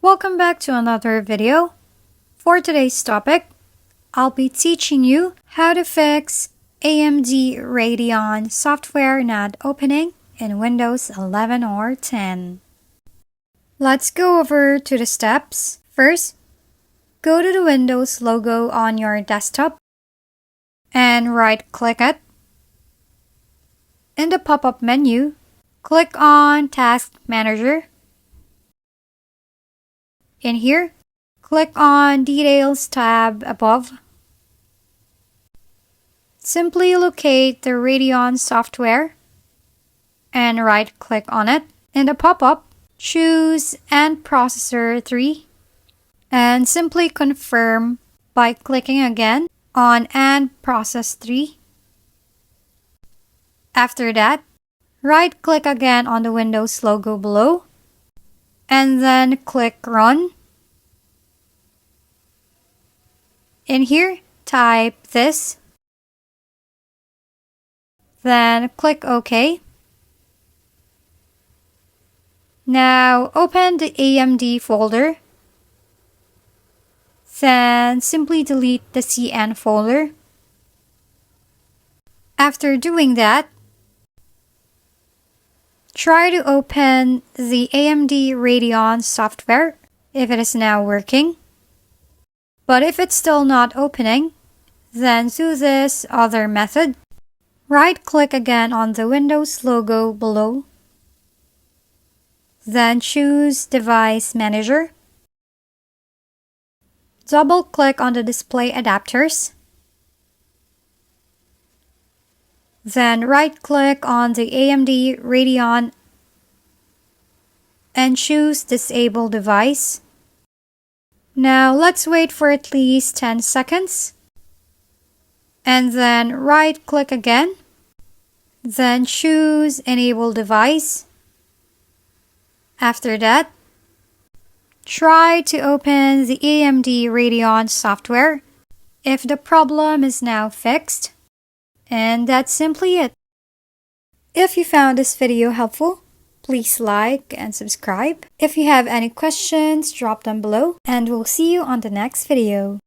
Welcome back to another video. For today's topic, I'll be teaching you how to fix AMD Radeon software not opening in Windows 11 or 10. Let's go over to the steps. First, go to the Windows logo on your desktop and right-click it. In the pop-up menu, click on Task Manager. In here, click on Details tab above. Simply locate the Radeon software and right-click on it. In the pop-up, choose End Processor 3 and simply confirm by clicking again on End Process 3. After that, right-click again on the Windows logo below and then click Run. In here, type this. Then click OK. Now open the AMD folder. Then simply delete the CN folder. After doing that, try to open the AMD Radeon software if it is now working. But if it's still not opening, then do this other method. Right-click again on the Windows logo below. Then choose Device Manager. Double-click on the display adapters. Then right-click on the AMD Radeon and choose Disable Device. Now let's wait for at least 10 seconds. And then right-click again. Then choose Enable Device. After that, try to open the AMD Radeon software if the problem is now fixed. And that's simply it. If you found this video helpful, please like and subscribe. If you have any questions, drop them below, and we'll see you on the next video.